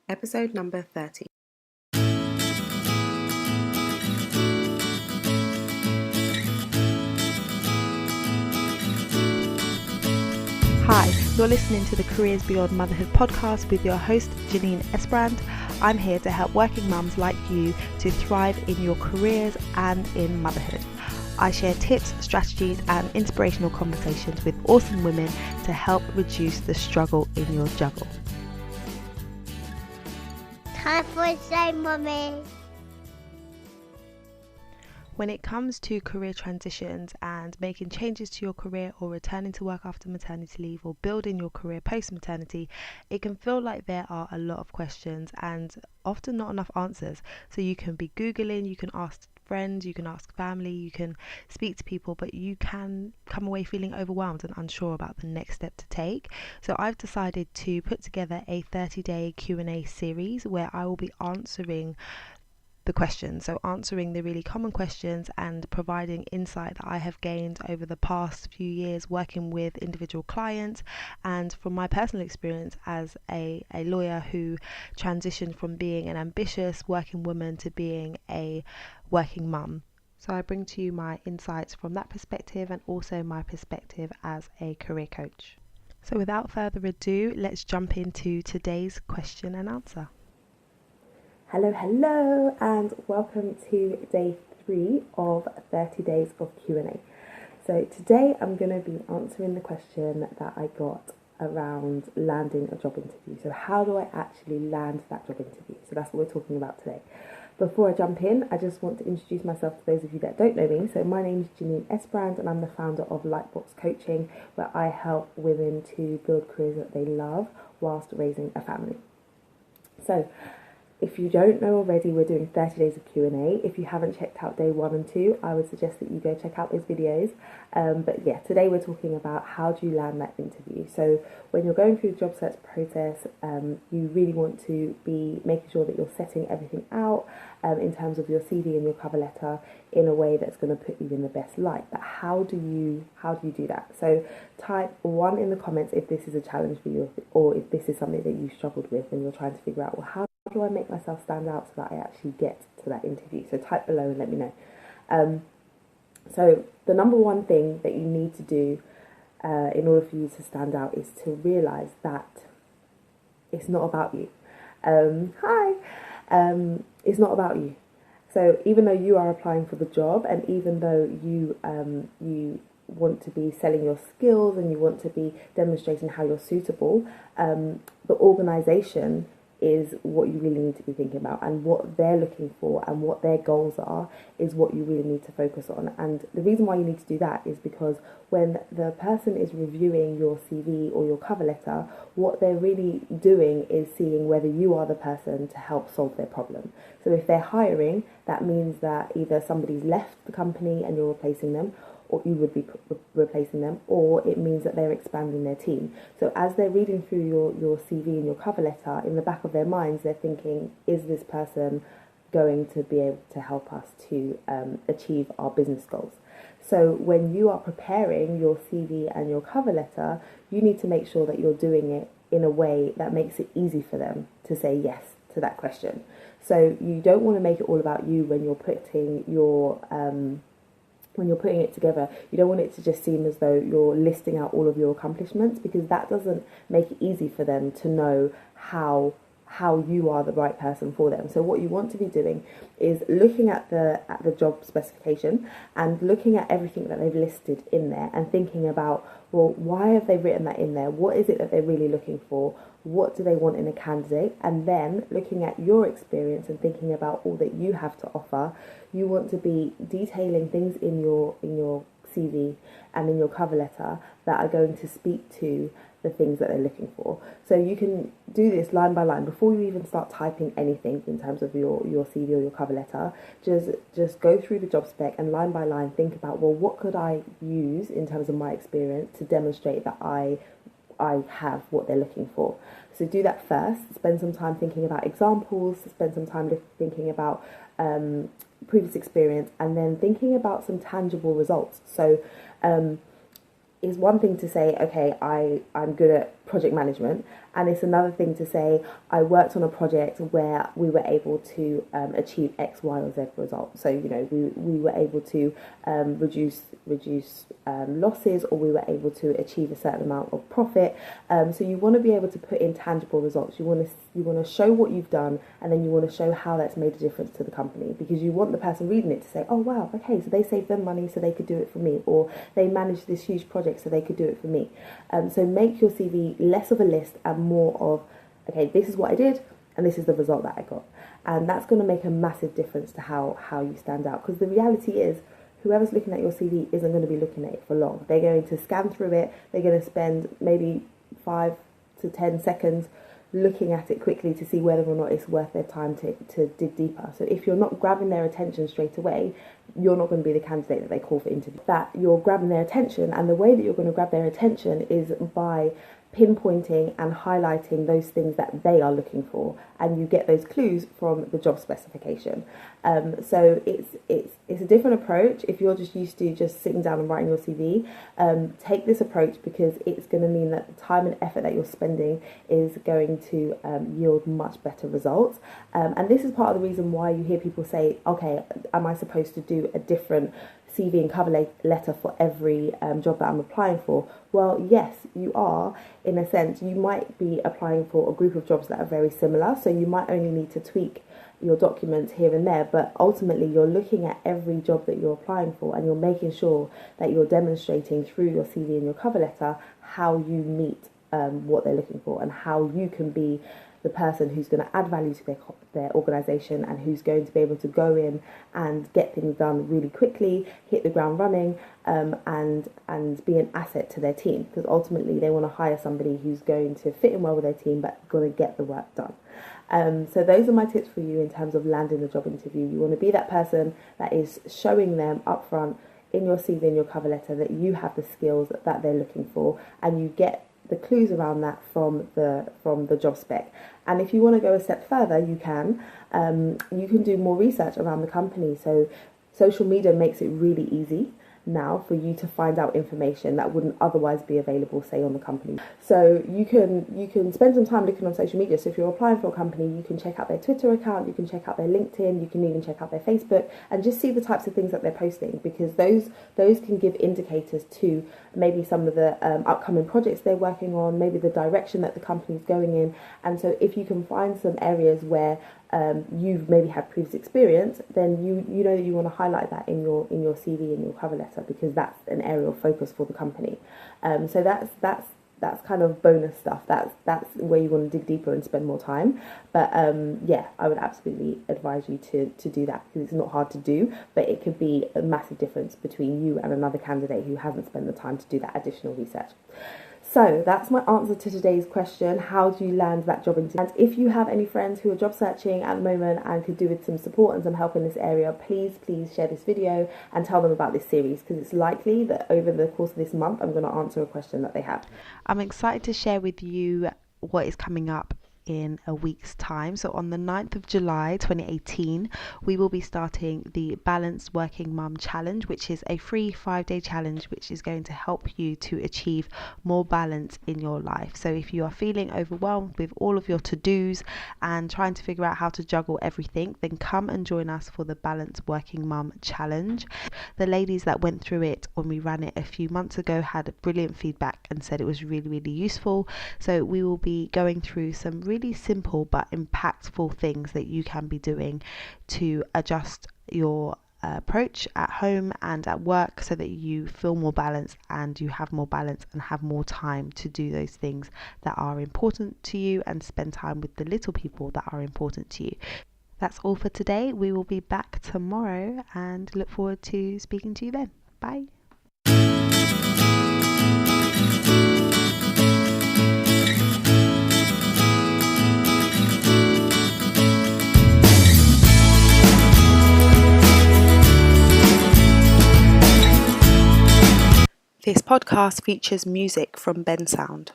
Episode number 30. Hi, you're listening to the Careers Beyond Motherhood podcast with your host, Janine Esbrand. I'm here to help working mums like you to thrive in your careers and in motherhood. I share tips, strategies, and inspirational conversations with awesome women to help reduce the struggle in your juggle. Time for a say, Mummy. When it comes to career transitions and making changes to your career or returning to work after maternity leave or building your career post-maternity, it can feel like there are a lot of questions and often not enough answers. So you can be Googling, you can ask friends, you can ask family, you can speak to people, but you can come away feeling overwhelmed and unsure about the next step to take. So I've decided to put together a 30-day Q&A series where I will be answering the questions, so answering the really common questions and providing insight that I have gained over the past few years working with individual clients and from my personal experience as a lawyer who transitioned from being an ambitious working woman to being a working mum. So I bring to you my insights from that perspective and also my perspective as a career coach. So without further ado, let's jump into today's question and answer. Hello, and welcome to day 3 of 30 days of Q&A. So today I'm going to be answering the question that I got around landing a job interview. So how do I actually land that job interview? So that's what we're talking about today. Before I jump in, I just want to introduce myself to those of you that don't know me. So my name is Janine Esbrand and I'm the founder of Lightbox Coaching, where I help women to build careers that they love whilst raising a family. So if you don't know already, we're doing 30 days of Q&A. If you haven't checked out day 1 and 2, I would suggest that you go check out those videos. But yeah, today we're talking about how do you land that interview. So when you're going through the job search process, you really want to be making sure that you're setting everything out in terms of your CV and your cover letter in a way that's going to put you in the best light. But how do you do that? So type 1 in the comments if this is a challenge for you, or if this is something that you struggled with and you're trying to figure out, well, how do I make myself stand out so that I actually get to that interview? So type below and let me know. So the number one thing that you need to do in order for you to stand out is to realise that it's not about you. It's not about you. So even though you are applying for the job, and even though you want to be selling your skills and you want to be demonstrating how you're suitable, the organisation is what you really need to be thinking about, and what they're looking for and what their goals are is what you really need to focus on. And the reason why you need to do that is because when the person is reviewing your CV or your cover letter, what they're really doing is seeing whether you are the person to help solve their problem. So if they're hiring, that means that either somebody's left the company and you're replacing them, or you would be replacing them, or it means that they're expanding their team. So as they're reading through your CV and your cover letter, in the back of their minds, they're thinking, is this person going to be able to help us to achieve our business goals? So when you are preparing your CV and your cover letter, you need to make sure that you're doing it in a way that makes it easy for them to say yes to that question. So you don't want to make it all about you when you're putting it together. You don't want it to just seem as though you're listing out all of your accomplishments, because that doesn't make it easy for them to know how you are the right person for them. So what you want to be doing is looking at the job specification and looking at everything that they've listed in there and thinking about, well, why have they written that in there? What is it that they're really looking for? What do they want in a candidate? And then looking at your experience and thinking about all that you have to offer. You want to be detailing things in your CV and in your cover letter that are going to speak to the things that they're looking for. So you can do this line by line before you even start typing anything in terms of your CV or your cover letter. Just go through the job spec and line by line think about, well, what could I use in terms of my experience to demonstrate that I have what they're looking for. So do that first. Spend some time thinking about examples, spend some time thinking about previous experience, and then thinking about some tangible results. So is one thing to say, okay, I'm good at project management, and it's another thing to say I worked on a project where we were able to achieve X, Y, or Z result. So we were able to reduce losses, or we were able to achieve a certain amount of profit. So you want to be able to put in tangible results. You want to show what you've done, and then you want to show how that's made a difference to the company, because you want the person reading it to say, oh wow, okay, so they saved them money so they could do it for me, or they managed this huge project so they could do it for me. So make your CV less of a list and more of, okay, this is what I did and this is the result that I got. And that's going to make a massive difference to how you stand out, because the reality is whoever's looking at your CV isn't going to be looking at it for long. They're going to scan through it, they're going to spend maybe 5 to 10 seconds looking at it quickly to see whether or not it's worth their time to dig deeper. So if you're not grabbing their attention straight away, you're not going to be the candidate that they call for interview. That you're grabbing their attention, and the way that you're going to grab their attention is by pinpointing and highlighting those things that they are looking for, and you get those clues from the job specification. So it's a different approach. If you're just used to just sitting down and writing your CV, take this approach, because it's going to mean that the time and effort that you're spending is going to yield much better results. And this is part of the reason why you hear people say, okay, am I supposed to do a different CV and cover letter for every job that I'm applying for? Well, yes, you are. In a sense, you might be applying for a group of jobs that are very similar, so you might only need to tweak your documents here and there, but ultimately you're looking at every job that you're applying for, and you're making sure that you're demonstrating through your CV and your cover letter how you meet what they're looking for, and how you can be the person who's going to add value to their organisation, and who's going to be able to go in and get things done really quickly, hit the ground running, and be an asset to their team, because ultimately they want to hire somebody who's going to fit in well with their team but going to get the work done. So those are my tips for you in terms of landing the job interview. You want to be that person that is showing them up front in your CV and your cover letter that you have the skills that they're looking for, and you get the clues around that from the job spec. And if you want to go a step further, you can do more research around the company. So social media makes it really easy now for you to find out information that wouldn't otherwise be available, say, on the company. So you can spend some time looking on social media. So if you're applying for a company, you can check out their Twitter account, you can check out their LinkedIn, you can even check out their Facebook, and just see the types of things that they're posting, because those can give indicators to maybe some of the upcoming projects they're working on, maybe the direction that the company's going in. And so if you can find some areas where you've maybe had previous experience, then you know that you want to highlight that in your CV and your cover letter, because that's an area of focus for the company. So that's kind of bonus stuff. That's where you want to dig deeper and spend more time. But yeah, I would absolutely advise you to do that, because it's not hard to do, but it could be a massive difference between you and another candidate who hasn't spent the time to do that additional research. So that's my answer to today's question. How do you land that job interview? And if you have any friends who are job searching at the moment and could do with some support and some help in this area, please share this video and tell them about this series, because it's likely that over the course of this month I'm going to answer a question that they have. I'm excited to share with you what is coming up in a week's time. So on the 9th of July 2018, we will be starting the Balanced Working Mum Challenge, which is a free 5-day challenge which is going to help you to achieve more balance in your life. So if you are feeling overwhelmed with all of your to-dos and trying to figure out how to juggle everything, then come and join us for the Balanced Working Mum Challenge. The ladies that went through it when we ran it a few months ago had brilliant feedback and said it was really, really useful. So we will be going through some really simple but impactful things that you can be doing to adjust your approach at home and at work, so that you feel more balanced and you have more balance and have more time to do those things that are important to you and spend time with the little people that are important to you. That's all for today. We will be back tomorrow and look forward to speaking to you then. Bye. This podcast features music from Sound.